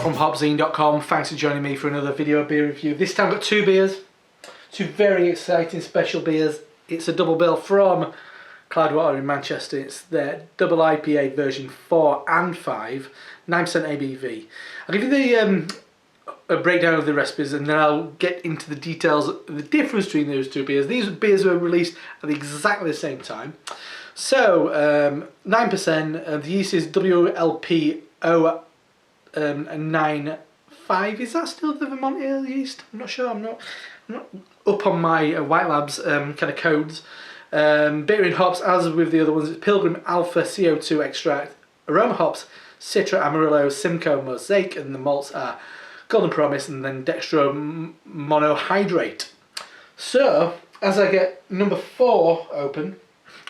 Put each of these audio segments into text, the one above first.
from HopZine.com. Thanks for joining me for another video beer review. This time I've got two beers, two very exciting special beers. It's a double bill from Cloudwater in Manchester. It's their double IPA version 4 and 5, 9% ABV. I'll give you the a breakdown of the recipes and then I'll get into the details of the difference between those two beers. These beers were released at exactly the same time. So 9%, the yeast is WLP 095. Is that still the Vermont Ale yeast? I'm not sure. I'm not up on my White Labs kind of codes. Bittering hops, as with the other ones, it's Pilgrim Alpha CO2 extract, aroma hops, Citra, Amarillo, Simcoe, Mosaic, and the malts are Golden Promise and then Dextro Monohydrate. So, as I get number 4 open,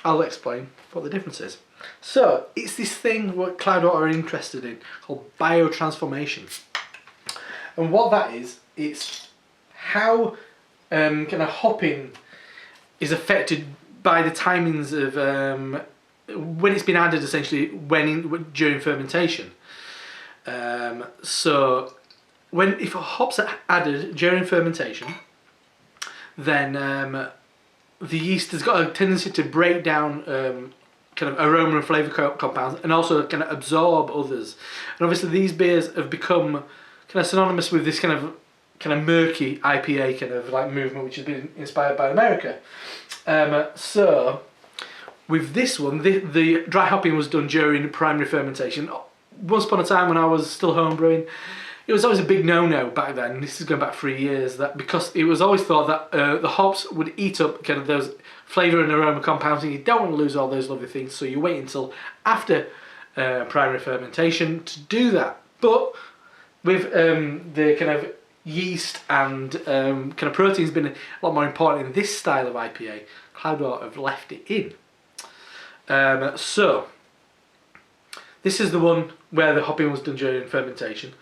I'll explain what the difference is. So, it's this thing what Cloudwater are interested in called biotransformation. And what that is, it's how kind of hopping is affected by the timings of when it's been added, essentially during fermentation. So if a hops are added during fermentation, then the yeast has got a tendency to break down kind of aroma and flavour compounds and also kind of absorb others. And obviously these beers have become kind of synonymous with this kind of murky IPA kind of like movement, which has been inspired by America. So with this one, the dry hopping was done during primary fermentation. Once upon a time when I was still home brewing, it was always a big no-no back then. This is going back 3 years, that because it was always thought that the hops would eat up kind of those flavour and aroma compounds, and you don't want to lose all those lovely things, so you wait until after primary fermentation to do that. But with the kind of yeast and kind of proteins being a lot more important in this style of IPA, Cloudwater have left it in. So this is the one where the hopping was done during fermentation.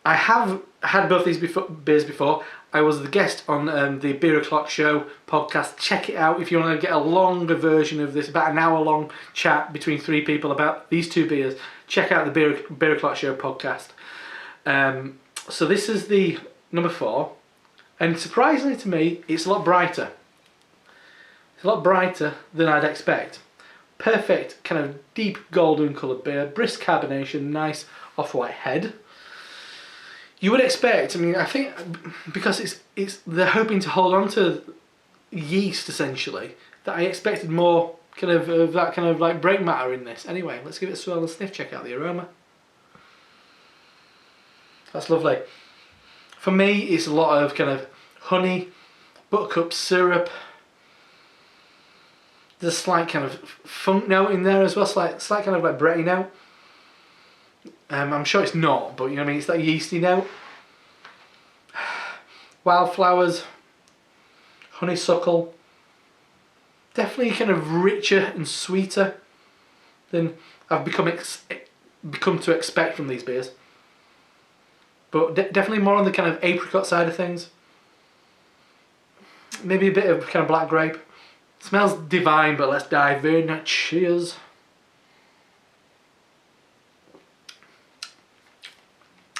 I have had both these beers before. I was the guest on the Beer O'Clock Show podcast. Check it out if you want to get a longer version of this, about an hour long chat between 3 people about these two beers. Check out the Beer O'Clock Show podcast. So this is the number 4, and surprisingly to me, it's a lot brighter. It's a lot brighter than I'd expect. Perfect kind of deep golden coloured beer, brisk carbonation, nice off-white head. You would expect, I mean, I think because they're hoping to hold on to yeast essentially, that I expected more kind of that kind of like break matter in this. Anyway, let's give it a swirl and sniff, check out the aroma. That's lovely. For me, it's a lot of kind of honey, buttercup syrup. There's a slight kind of funk note in there as well, slight kind of like bready note. I'm sure it's not, but you know what I mean, it's that yeasty note. Wildflowers, honeysuckle. Definitely kind of richer and sweeter than I've become to expect from these beers. But definitely more on the kind of apricot side of things. Maybe a bit of kind of black grape. Smells divine, but let's dive in. Cheers.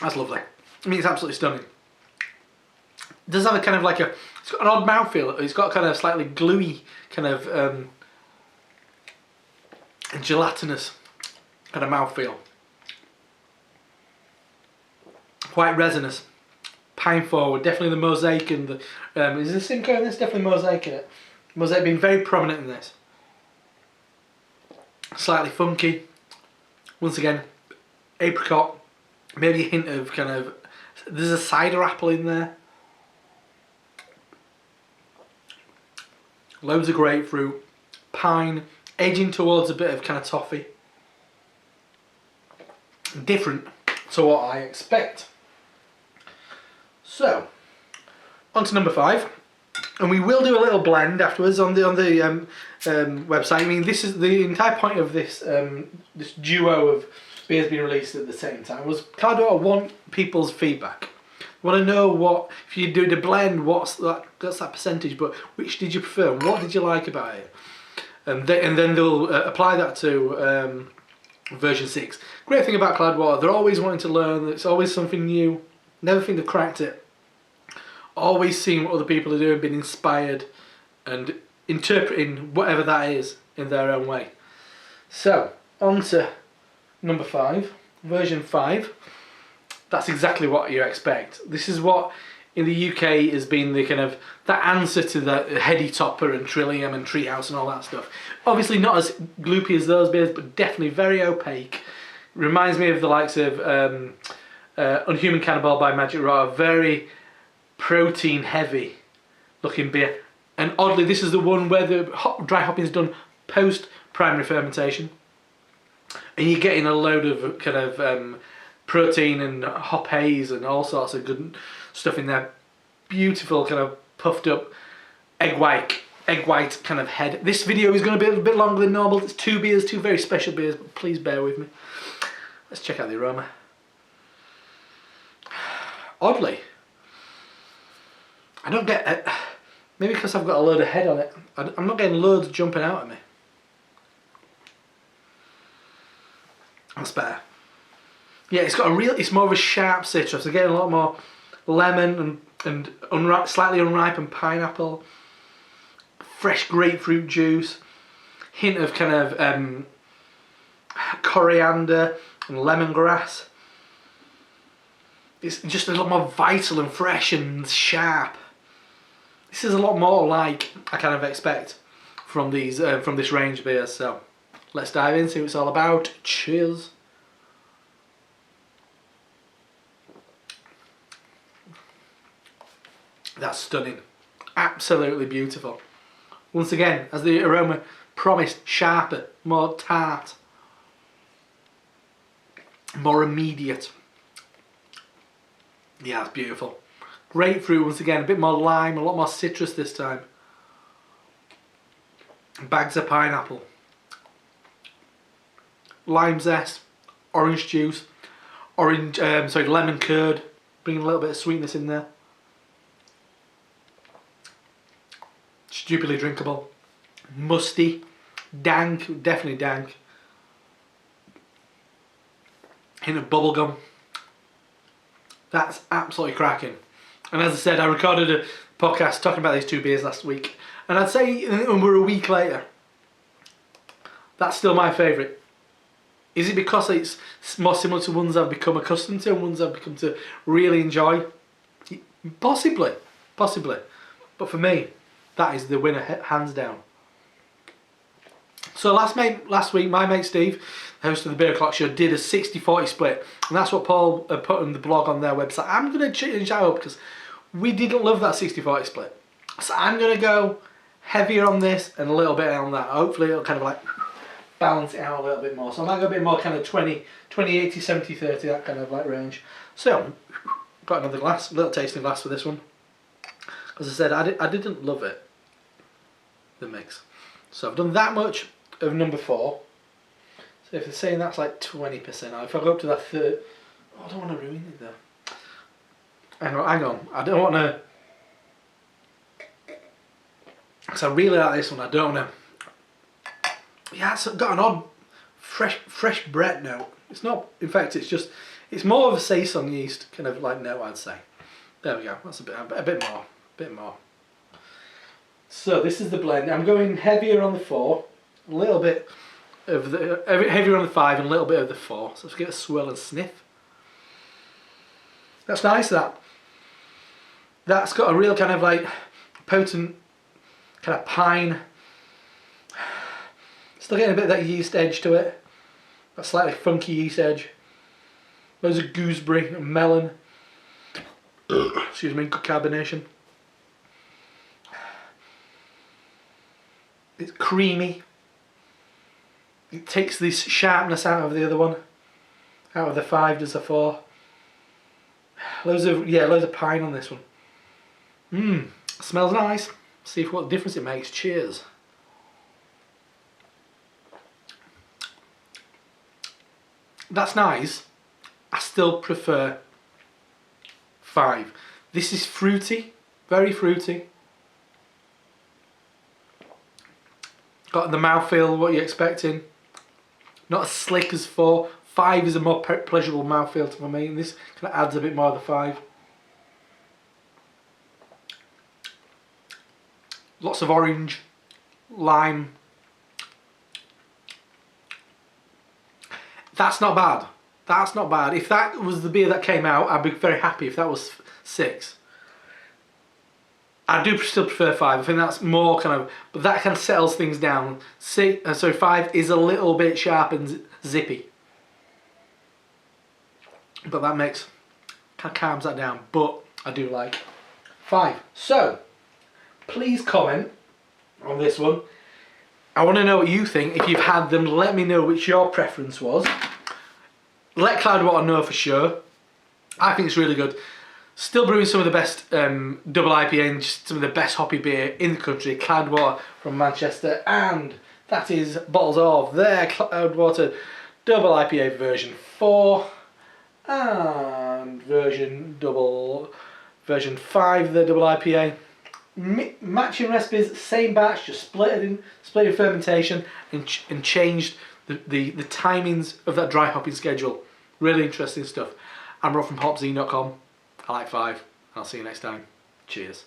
That's lovely. I mean, it's absolutely stunning. It does have a kind of like it's got an odd mouthfeel. It's got kind of slightly gluey, kind of gelatinous kind of mouthfeel. Quite resinous. Pine forward. Definitely the Mosaic and the... is there Simcoe in this? Definitely Mosaic in it. Mosaic being very prominent in this. Slightly funky. Once again, apricot. Maybe a hint of kind of... There's a cider apple in there. Loads of grapefruit. Pine. Edging towards a bit of kind of toffee. Different to what I expect. So, on to number 5. And we will do a little blend afterwards on the website. I mean, this is the entire point of this this duo of beers being released at the same time was Cloudwater want people's feedback. Want to know what, if you do the blend, what's that percentage, but which did you prefer? What did you like about it? And then they'll apply that to version 6. Great thing about Cloudwater, they're always wanting to learn, it's always something new, never think they've cracked it. Always seeing what other people are doing, being inspired and interpreting whatever that is in their own way. So, on to number 5, version 5. That's exactly what you expect. This is what in the UK has been the kind of that answer to the Heady Topper and Trillium and Treehouse and all that stuff. Obviously not as gloopy as those beers, but definitely very opaque. Reminds me of the likes of Unhuman Cannibal by Magic Raw, very protein heavy looking beer. And oddly, this is the one where the dry hopping is done post primary fermentation, and you're getting a load of kind of protein and hop haze and all sorts of good stuff in there. Beautiful kind of puffed up egg white kind of head. This video is going to be a bit longer than normal. It's 2 beers, 2 very special beers, but please bear with me. Let's check out the aroma. Oddly, I don't get, maybe because I've got a load of head on it, I'm not getting loads jumping out at me. That's better. Yeah, it's got a real, it's more of a sharp citrus. Again, a lot more lemon and slightly unripened pineapple, fresh grapefruit juice, hint of kind of coriander and lemongrass. It's just a lot more vital and fresh and sharp. This is a lot more like I kind of expect from these from this range of beers. So let's dive in, see what it's all about. Cheers. That's stunning. Absolutely beautiful. Once again, as the aroma promised, sharper, more tart, more immediate. Yeah, it's beautiful. Grapefruit once again, a bit more lime, a lot more citrus this time. Bags of pineapple. Lime zest, orange juice, lemon curd, bringing a little bit of sweetness in there. Stupidly drinkable. Musty. Dank, definitely dank. Hint of bubblegum. That's absolutely cracking. And as I said, I recorded a podcast talking about these 2 beers last week, and I'd say, and we're a week later, that's still my favourite. Is it because it's more similar to ones I've become accustomed to and ones I've become to really enjoy? Possibly. But for me, that is the winner, hands down. So last week, my mate Steve, the host of the Beer O'Clock Show, did a 60-40 split, and that's what Paul put on the blog on their website. I'm going to change that up because we didn't love that 60-40 split. So I'm going to go heavier on this and a little bit on that. Hopefully it'll kind of like balance it out a little bit more. So I might go a bit more kind of 20, 80, 70, 30, that kind of like range. So, got another glass, a little tasting glass for this one. As I said, I didn't love it, the mix. So I've done that much of number 4. So if they're saying that's like 20%, if I go up to that third, I don't want to ruin it though. Hang on, I don't want to, because I really like this one, I don't want to, yeah, it's got an odd fresh Brett note. It's not, in fact it's more of a saison yeast kind of like note, I'd say. There we go, that's a bit more. So this is the blend. I'm going heavier on the 4, a little bit of the heavier on the 5 and a little bit of the 4. So let's get a swirl and sniff. That's nice. That's got a real kind of like potent kind of pine. Still getting a bit of that yeast edge to it. That slightly funky yeast edge. Loads of gooseberry and melon. Excuse me, good carbonation. It's creamy. It takes this sharpness out of the other one. Out of the 5 does the 4. Loads of pine on this one. Smells nice. See what difference it makes. Cheers. That's nice. I still prefer 5. This is fruity, very fruity. Got the mouthfeel, what you're expecting. Not as slick as 4. 5 is a more pleasurable mouthfeel for me, and this kind of adds a bit more of the 5. Lots of orange, lime. That's not bad. That's not bad. If that was the beer that came out, I'd be very happy if that was 6. I do still prefer 5. I think that's more kind of, but that kind of settles things down. So 5 is a little bit sharp and zippy, but that makes, kind of calms that down. But I do like 5. So please comment on this one. I want to know what you think. If you've had them, let me know which your preference was. Let Cloudwater know for sure. I think it's really good. Still brewing some of the best double IPA and just some of the best hoppy beer in the country. Cloudwater from Manchester, and that is bottles of their Cloudwater double IPA version 4 and version 5, the double IPA. Matching recipes, same batch, just split in fermentation and changed the timings of that dry hopping schedule. Really interesting stuff. I'm Rob from HopZine.com. I like 5. I'll see you next time. Cheers.